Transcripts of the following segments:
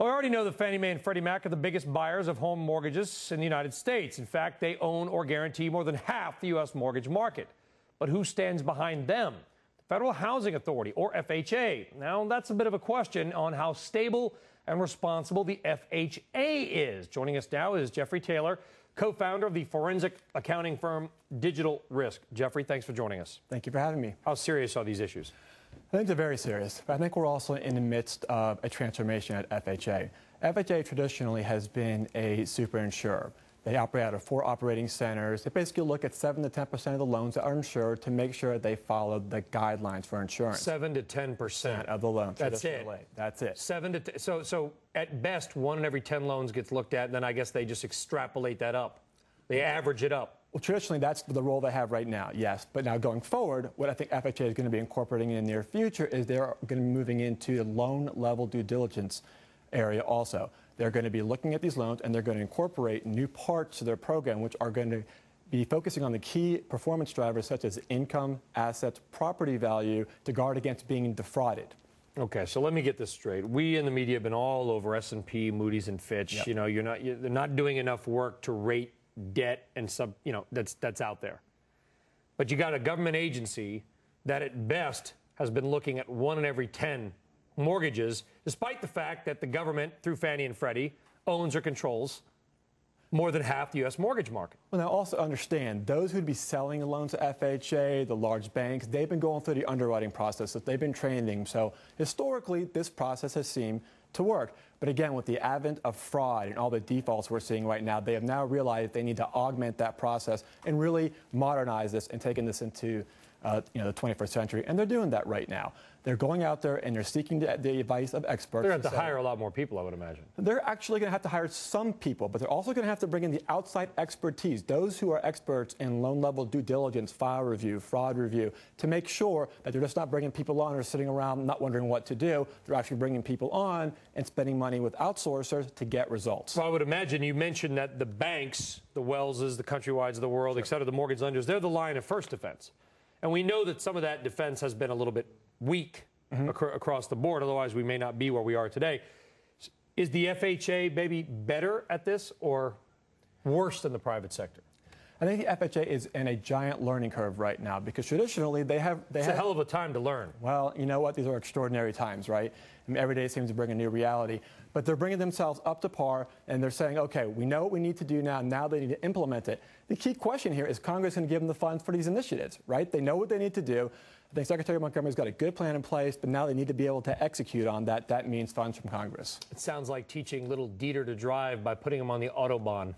Well, we already know that Fannie Mae and Freddie Mac are the biggest buyers of home mortgages in the United States. In fact, they own or guarantee more than half the U.S. mortgage market. But who stands behind them? The Federal Housing Authority, or FHA. Now, that's a bit of a question on how stable and responsible the FHA is. Joining us now is Jeffrey Taylor, co-founder of the forensic accounting firm Digital Risk. Jeffrey, thanks for joining us. Thank you for having me. How serious are these issues? I think they're very serious, but I think we're also in the midst of a transformation at FHA. FHA traditionally has been a super insurer. They operate out of 4 operating centers. They basically look at 7 to 10% of the loans that are insured to make sure they follow the guidelines for insurance. 7 to 10% of the loans. That's it. That's it. 7 to 10. So at best, 1 in every 10 loans gets looked at, and then I guess they just extrapolate that up. They average it up. Well, traditionally, that's the role they have right now, yes. But now going forward, what I think FHA is going to be incorporating in the near future is they're going to be moving into the loan-level due diligence area also. They're going to be looking at these loans, and they're going to incorporate new parts to their program, which are going to be focusing on the key performance drivers such as income, assets, property value to guard against being defrauded. Okay, so let me get this straight. We in the media have been all over S&P, Moody's, and Fitch. Yep. You know, they're not doing enough work to rate debt and that's out there. But you got a government agency that at best has been looking at 1 in every 10 mortgages, despite the fact that the government, through Fannie and Freddie, owns or controls more than half the U.S. mortgage market. Well, now also understand, those who'd be selling the loans to FHA, the large banks, they've been going through the underwriting process, that they've been training. So historically, this process has seemed to work. But again, with the advent of fraud and all the defaults we're seeing right now, they have now realized they need to augment that process and really modernize this and taking this into the 21st century. And they're doing that right now. They're going out there and they're seeking the advice of experts. They're going to have to hire a lot more people, I would imagine. They're actually going to have to hire some people, but they're also going to have to bring in the outside expertise, those who are experts in loan-level due diligence, file review, fraud review, to make sure that they're just not bringing people on or sitting around not wondering what to do. They're actually bringing people on and spending money with outsourcers to get results. Well, I would imagine you mentioned that the banks, the Wellses, the Countrywides of the world, et cetera, the mortgage lenders, they're the line of first defense. And we know that some of that defense has been a little bit weak across the board. Otherwise, we may not be where we are today. Is the FHA maybe better at this or worse than the private sector? I think the FHA is in a giant learning curve right now because traditionally it's a hell of a time to learn. Well, you know what? These are extraordinary times, right? I mean, every day seems to bring a new reality. But they're bringing themselves up to par, and they're saying, okay, we know what we need to do now. Now they need to implement it. The key question here is Congress going to give them the funds for these initiatives, right? They know what they need to do. I think Secretary Montgomery's got a good plan in place, but now they need to be able to execute on that. That means funds from Congress. It sounds like teaching little Dieter to drive by putting him on the Autobahn.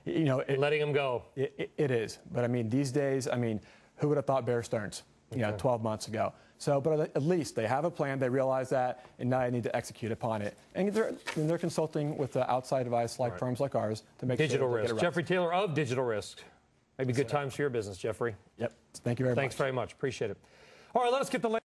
You know, letting him go. It is. But, I mean, these days, who would have thought Bear Stearns, 12 months ago? So, but at least they have a plan. They realize that, and now they need to execute upon it. And they're consulting with outside advice like firms like ours to make Digital sure Risk. Jeffrey Taylor of Digital Risk. Maybe good times for your business, Jeffrey. Yep. Thank you very much. Thanks very much. Appreciate it. All right, let us get the